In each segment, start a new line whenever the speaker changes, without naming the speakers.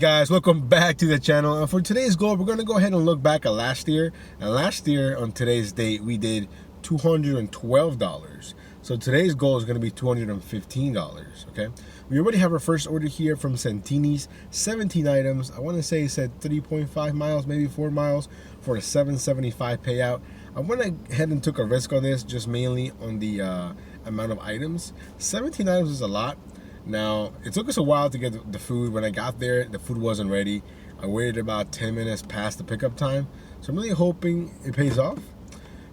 guys, welcome back to the channel. And for today's goal, we're going to go ahead and look back at last year. And last year on today's date, we did $212. So today's goal is going to be $215, okay? We already have our first order here from Santini's, 17 items. I want to say it said 3.5 miles, maybe 4 miles for a $7.75 payout. I went ahead and took a risk on this, just mainly on the amount of items. 17 items is a lot. Now, it took us a while to get the food. When I got there, the food wasn't ready. I waited about 10 minutes past the pickup time. So I'm really hoping it pays off.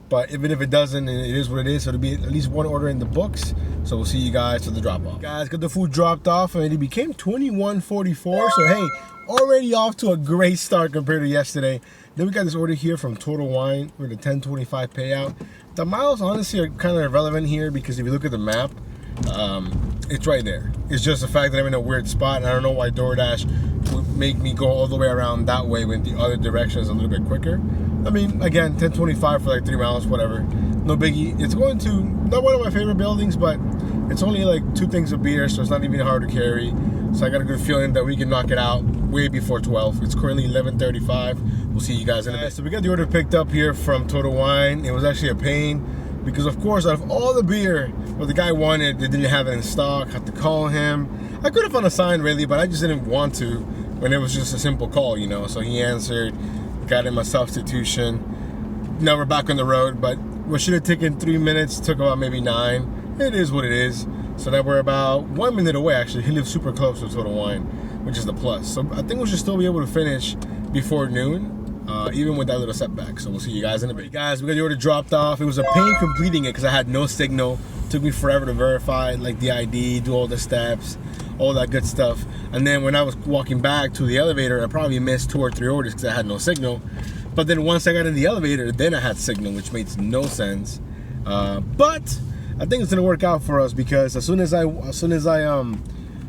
But even if it doesn't, it is what it is. So it'll be at least one order in the books. So we'll see you guys for the drop off. Guys, got the food dropped off and it became $21.44. So hey, already off to a great start compared to yesterday. Then we got this order here from Total Wine with a $10.25 payout. The miles honestly are kind of irrelevant here because if you look at the map, it's right there. It's just the fact that I'm in a weird spot, and I don't know why DoorDash would make me go all the way around that way when the other direction is a little bit quicker. I mean, again, $10.25 for like 3 miles, whatever. No biggie. It's going to, not one of my favorite buildings, but it's only like 2 things of beer, so it's not even hard to carry. So I got a good feeling that we can knock it out way before 12. It's currently 11:35. We'll see you guys in a bit. So we got the order picked up here from Total Wine. It was actually a pain because, of course, out of all the beer what the guy wanted, they didn't have it in stock. Had to call him. I could have found a sign really, but I just didn't want to when it was just a simple call, you know. So he answered, got him a substitution. Now we're back on the road, but what should have taken 3 minutes took about maybe 9. It is what it is. So now we're about 1 minute away. Actually, he lives super close to Total Wine, which is the plus. So I think we should still be able to finish before noon. Even with that little setback. So we'll see you guys in a bit. Guys, we got the order dropped off. It was a pain completing it because I had no signal. Took me forever to verify like the ID, do all the steps, all that good stuff. And then when I was walking back to the elevator, I probably missed 2 or 3 orders because I had no signal. But then once I got in the elevator, then I had signal, which makes no sense. But I think it's gonna work out for us because as soon as I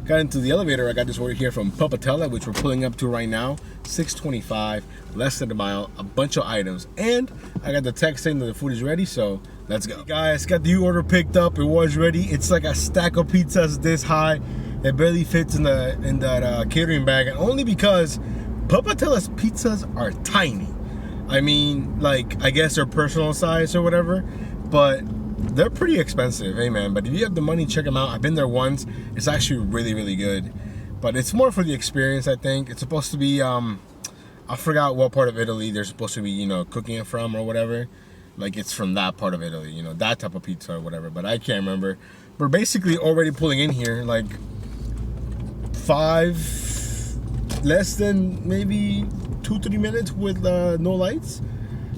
got into the elevator, I got this order here from Papatella, which we're pulling up to right now. $6.25, less than a mile, a bunch of items, and I got the text saying that the food is ready, so let's go. Guys, got the order picked up. It was ready. It's like a stack of pizzas this high. It barely fits in that catering bag, and only because Papatella's pizzas are tiny. I mean, like, I guess they're personal size or whatever, but they're pretty expensive, hey man. But if you have the money, check them out. I've been there once. It's actually really, really good. But it's more for the experience, I think. It's supposed to be, I forgot what part of Italy they're supposed to be, you know, cooking it from or whatever. Like, it's from that part of Italy, you know, that type of pizza or whatever. But I can't remember. We're basically already pulling in here, like, 5, less than maybe 2-3 minutes with no lights.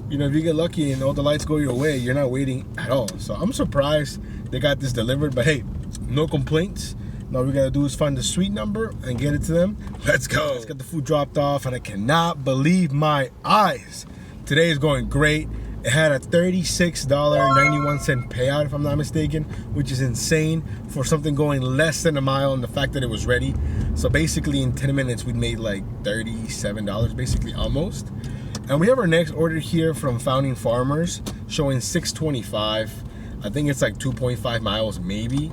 You know, if you get lucky and all the lights go your way, you're not waiting at all. So I'm surprised they got this delivered, but hey, no complaints. Now all we gotta do is find the suite number and get it to them. Let's go. Let's get the food dropped off, and I cannot believe my eyes. Today is going great. It had a $36.91 payout, if I'm not mistaken, which is insane for something going less than a mile, and the fact that it was ready. So basically in 10 minutes, we made like $37, basically almost. And we have our next order here from Founding Farmers, showing $6.25. I think it's like 2.5 miles, maybe.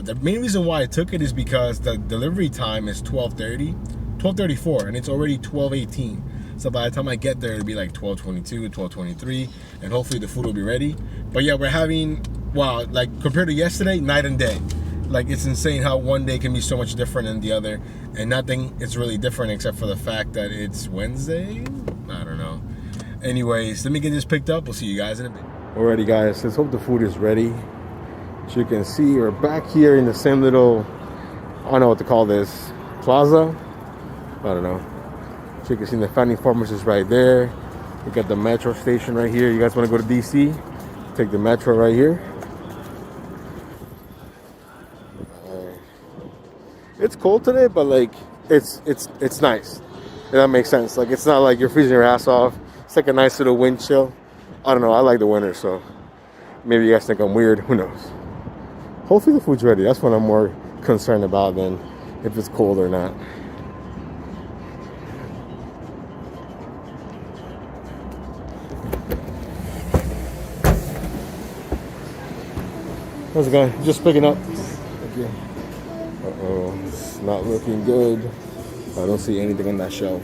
The main reason why I took it is because the delivery time is 12:34, and it's already 12:18. So by the time I get there, it'll be like 12:22, 12:23, and hopefully the food will be ready. But yeah, we're having, wow, like compared to yesterday, night and day. Like, it's insane how one day can be so much different than the other, and nothing is really different except for the fact that it's Wednesday. I don't know. Anyways, let me get this picked up. We'll see you guys in a bit. Alrighty, guys. Let's hope the food is ready. As you can see, we're back here in the same little, I don't know what to call this, plaza. I don't know. As you can see, the Founding Farmers is right there. We got the metro station right here. You guys want to go to DC? Take the metro right here. It's cold today, but like it's nice. If that makes sense. Like, it's not like you're freezing your ass off. It's like a nice little wind chill. I don't know. I like the winter, so maybe you guys think I'm weird. Who knows? Hopefully the food's ready. That's what I'm more concerned about than if it's cold or not. How's it going? Just picking up. Okay. Uh-oh, it's not looking good. I don't see anything on that shelf.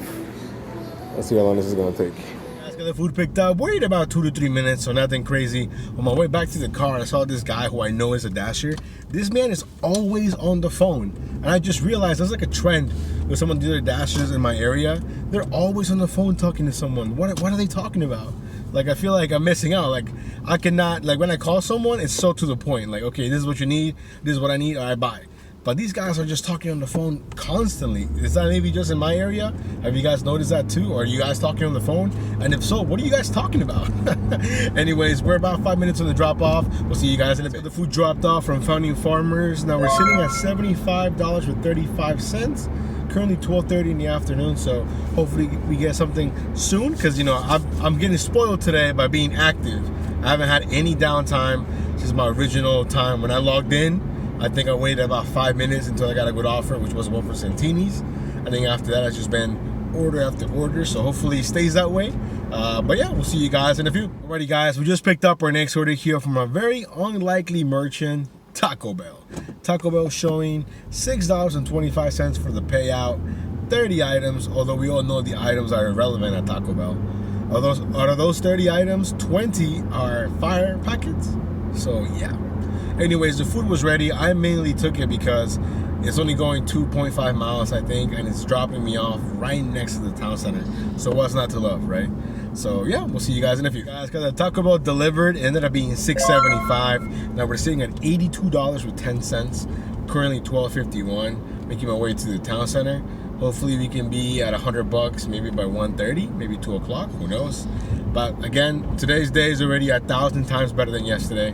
Let's see how long this is gonna take. Guys, got the food picked up. Waited about 2 to 3 minutes, so nothing crazy. On my way back to the car, I saw this guy who I know is a dasher. This man is always on the phone, and I just realized there's like a trend with some of the other dashers in my area. They're always on the phone talking to someone. What are they talking about? Like, I feel like I'm missing out. Like, I cannot, like, when I call someone, it's so to the point. Like, okay, this is what you need, this is what I need, all right, bye. But these guys are just talking on the phone constantly. Is that maybe just in my area? Have you guys noticed that too? Or are you guys talking on the phone? And if so, what are you guys talking about? Anyways, we're about 5 minutes on the drop off. We'll see you guys in a bit. The food dropped off from Founding Farmers. Now we're sitting at $75.35. Currently 12:30 in the afternoon, so hopefully we get something soon, because, you know, I'm getting spoiled today by being active. I haven't had any downtime since my original time when I logged in. I think I waited about 5 minutes until I got a good offer, which was one for Santini's. I think after that, it's just been order after order, so hopefully it stays that way. But yeah, we'll see you guys in a few. Alrighty guys, we just picked up our next order here from a very unlikely merchant, Taco Bell. Taco Bell showing $6.25 for the payout, 30 items, although we all know the items are irrelevant at Taco Bell. Out of those 30 items, 20 are fire packets, so yeah. Anyways, the food was ready. I mainly took it because it's only going 2.5 miles, I think, and it's dropping me off right next to the town center. So what's not to love, right? So yeah, we'll see you guys in a few. Guys, got the Taco Bell delivered. It ended up being $6.75. Now we're sitting at $82.10. Currently $12.51. Making my way to the town center. Hopefully we can be at $100, maybe by 1:30, maybe 2 o'clock. Who knows? But again, today's day is already 1,000 times better than yesterday.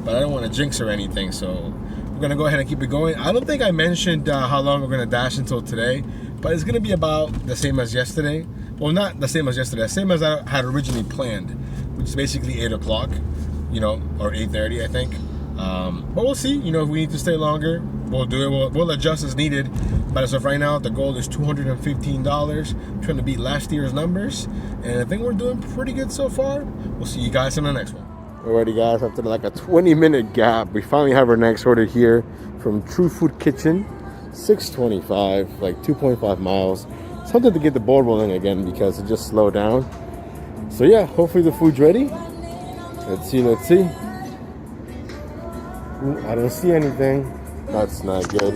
But I don't want to jinx or anything, so we're gonna go ahead and keep it going. I don't think I mentioned how long we're gonna dash until today, but it's gonna be about the same as yesterday. Well, not the same as yesterday, the same as I had originally planned, which is basically 8 o'clock, you know, or 8:30, I think. But we'll see. You know, if we need to stay longer, we'll do it. We'll adjust as needed. But as of right now, the goal is $215. I'm trying to beat last year's numbers, and I think we're doing pretty good so far. We'll see you guys in the next one. Alrighty guys, after like a 20-minute gap, we finally have our next order here from True Food Kitchen. $6.25, like 2.5 miles. Something to get the ball rolling again because it just slowed down. So yeah, hopefully the food's ready. Let's see. Ooh, I don't see anything. That's not good.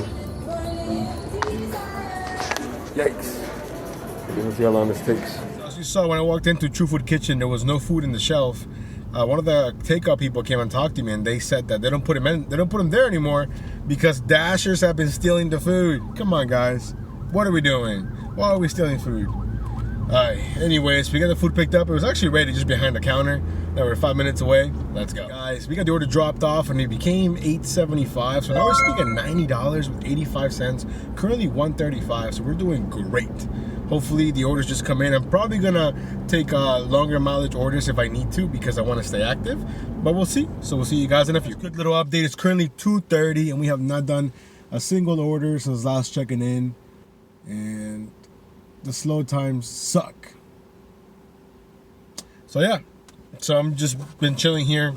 Yikes. Let's see how long this takes. As you saw when I walked into True Food Kitchen, there was no food in the shelf. One of the takeout people came and talked to me, and they said that they don't put them there anymore because dashers have been stealing the food. Come on, guys, what are we doing? Why are we stealing food? Anyways, we got the food picked up. It was actually ready just behind the counter. Now we're 5 minutes away. Let's go, guys. We got the order dropped off, and it became $8.75. So now we're sitting at $90.85. Currently $135. So we're doing great. Hopefully the orders just come in. I'm probably gonna take longer mileage orders if I need to because I want to stay active, but we'll see. So we'll see you guys in a few. Quick little update. It's currently 2:30 and we have not done a single order since last checking in, and the slow times suck. So yeah, so I'm just been chilling here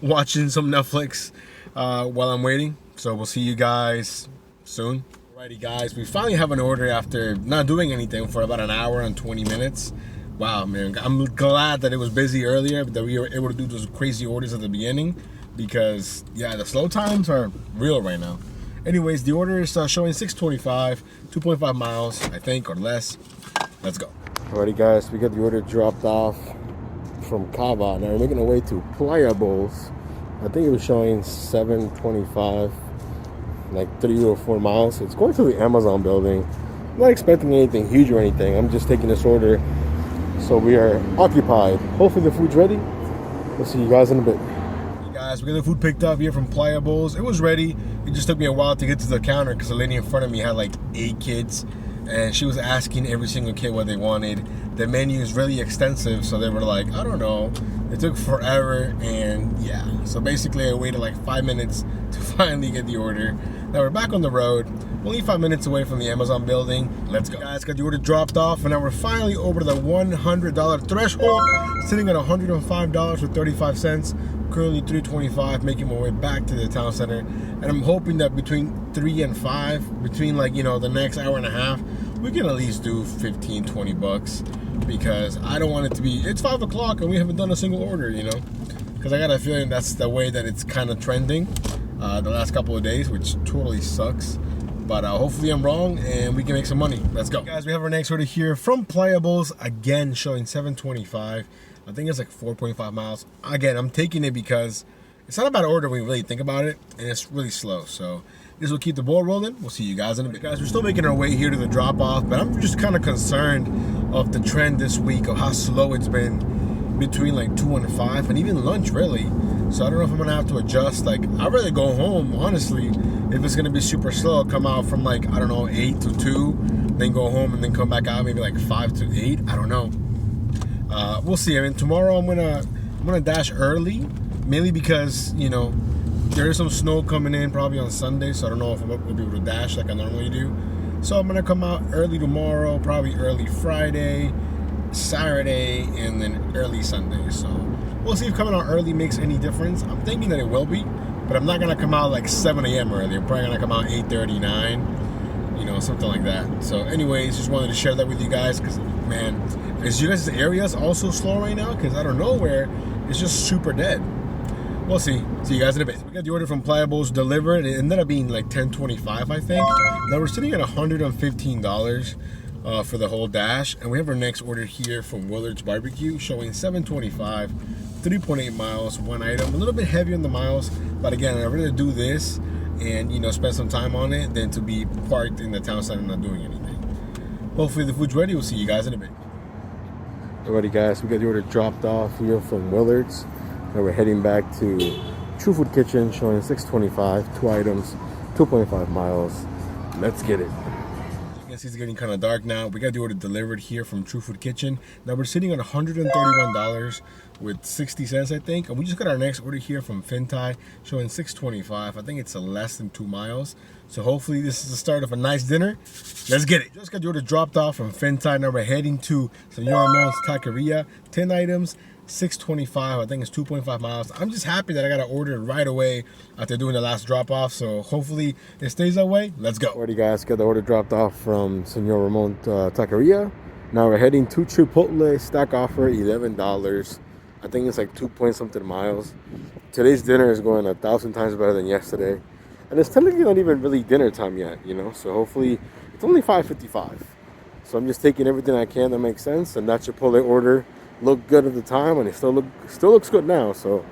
watching some Netflix while I'm waiting. So we'll see you guys soon. Alrighty guys, we finally have an order after not doing anything for about an hour and 20 minutes. Wow, man, I'm glad that it was busy earlier, that we were able to do those crazy orders at the beginning because, yeah, the slow times are real right now. Anyways, the order is showing $6.25, 2.5 miles, I think, or less. Let's go. Alrighty guys, we got the order dropped off from Kava. Now we're making our way to Playa Bowls. I think it was showing $7.25. Like 3 or 4 miles. It's going to the Amazon building. I'm not expecting anything huge or anything. I'm just taking this order so we are occupied. Hopefully the food's ready. We'll see you guys in a bit. Hey guys, we got the food picked up here from Playa Bowls. It was ready. It just took me a while to get to the counter because the lady in front of me had like 8 kids and she was asking every single kid what they wanted. The menu is really extensive, so they were like, I don't know. It took forever, and yeah. So basically I waited like 5 minutes to finally get the order. Now we're back on the road, only 5 minutes away from the Amazon building. Let's go. Guys, got the order dropped off, and now we're finally over the $100 threshold, sitting at $105.35. Currently $3.25, making my way back to the town center. And I'm hoping that between 3 and 5, between like, you know, the next hour and a half, we can at least do 15, 20 bucks because I don't want it to be, it's 5 o'clock and we haven't done a single order, you know? Because I got a feeling that's the way that it's kind of trending the last couple of days, which totally sucks. But hopefully I'm wrong and we can make some money. Let's go. Guys, we have our next order here from Playables, again showing 725. I think it's like 4.5 miles. Again, I'm taking it because it's not a bad order when you really think about it, and it's really slow. So this will keep the ball rolling. We'll see you guys in a bit. Guys, we're still making our way here to the drop-off, but I'm just kind of concerned of the trend this week of how slow it's been between like 2 and 5, and even lunch, really. So I don't know if I'm gonna have to adjust. Like, I'd rather go home, honestly. If it's gonna be super slow, come out from like, I don't know, 8 to 2, then go home and then come back out maybe like 5 to 8. I don't know. We'll see. I mean, tomorrow I'm gonna dash early, mainly because, you know, there is some snow coming in probably on Sunday, so I don't know if we'll be able to dash like I normally do. So I'm gonna come out early tomorrow, probably early Friday, Saturday, and then early Sunday. So we'll see if coming out early makes any difference. I'm thinking that it will be, but I'm not gonna come out like 7 a.m. early. I'm probably gonna come out 8:30, 9, you know, something like that. So anyways, just wanted to share that with you guys because, man, is you guys' areas also slow right now? Because I don't know where, it's just super dead. We'll see. See you guys in a bit. We got the order from Playables delivered. It ended up being like $10.25, I think. Now we're sitting at $115 for the whole dash, and we have our next order here from Willard's Barbecue showing $7.25, 3.8 miles, one item. A little bit heavy on the miles, but again, I'd rather do this and, you know, spend some time on it than to be parked in the town center and not doing anything. Hopefully the food's ready. We'll see you guys in a bit. Alrighty guys, we got the order dropped off here from Willard's. Now we're heading back to True Food Kitchen showing $6.25, 2 items, 2.5 miles. Let's get it. It's getting kind of dark now. We got the order delivered here from True Food Kitchen. Now we're sitting at $131 with 60 cents, I think. And we just got our next order here from Fintai showing $6.25. I think it's less than 2 miles. So hopefully this is the start of a nice dinner. Let's get it. Just got the order dropped off from Fintai. Now we're heading to Senor Ramon's Taqueria. 10 items, $6.25. I think it's 2.5 miles. I'm just happy that I got to order it right away after doing the last drop off. So hopefully it stays that way. Let's go. Alrighty guys, got the order dropped off from Senor Ramon's Taqueria. Now we're heading to Chipotle. Stack offer $11. I think it's like 2 point something miles. Today's dinner is going 1,000 times better than yesterday. And it's technically not even really dinner time yet, you know. So hopefully it's only 5:55. So I'm just taking everything I can that makes sense. And that Chipotle order looked good at the time, and it still looks good now. So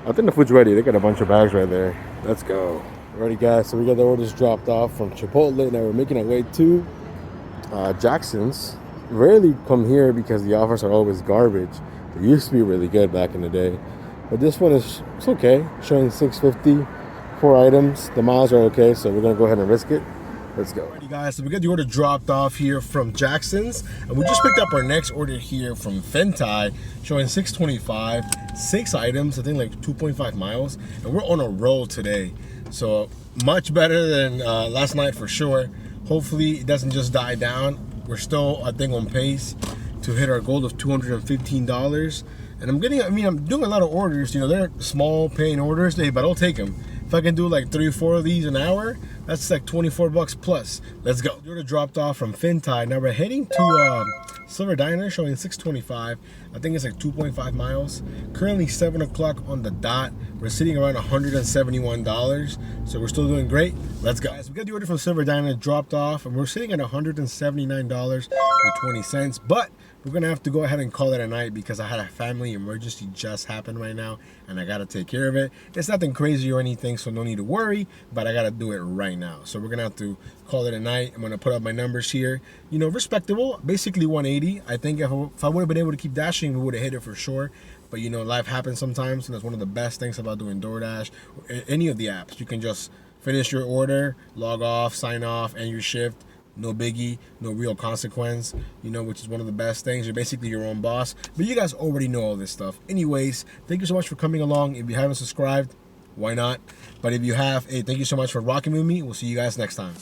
I think the food's ready. They got a bunch of bags right there. Let's go. Alrighty guys, so we got the orders dropped off from Chipotle. Now we're making our way to Jackson's. Rarely come here because the offers are always garbage. They used to be really good back in the day, but this one it's okay. Showing $6.50, 4 items. The miles are okay, so we're gonna go ahead and risk it. Let's go. Alrighty guys, so we got the order dropped off here from Jackson's, and we just picked up our next order here from Fintai, showing $6.25, 6 items, I think like 2.5 miles, and we're on a roll today. So much better than last night for sure. Hopefully it doesn't just die down. We're still, I think, on pace to hit our goal of $215. And I'm doing a lot of orders. You know, they're small paying orders, but I'll take them. If I can do like 3 or 4 of these an hour, that's like 24 bucks plus. Let's go. The order dropped off from Fintai. Now we're heading to Silver Diner, showing $6.25. I think it's like 2.5 miles. Currently 7 o'clock on the dot. We're sitting around $171. So we're still doing great. Let's go. Guys, we got the order from Silver Diner dropped off, and we're sitting at $179.20. But we're gonna have to go ahead and call it a night because I had a family emergency just happened right now, and I gotta take care of it. It's nothing crazy or anything, so no need to worry, but I gotta do it right now. So we're gonna have to call it a night. I'm gonna put up my numbers here. You know, respectable, basically 180. I think if I would have been able to keep dashing, we would have hit it for sure. But you know, life happens sometimes, and that's one of the best things about doing DoorDash or any of the apps. You can just finish your order, log off, sign off, end your shift. No biggie, no real consequence, you know, which is one of the best things. You're basically your own boss. But you guys already know all this stuff. Anyways, thank you so much for coming along. If you haven't subscribed, why not? But if you have, hey, thank you so much for rocking with me. We'll see you guys next time.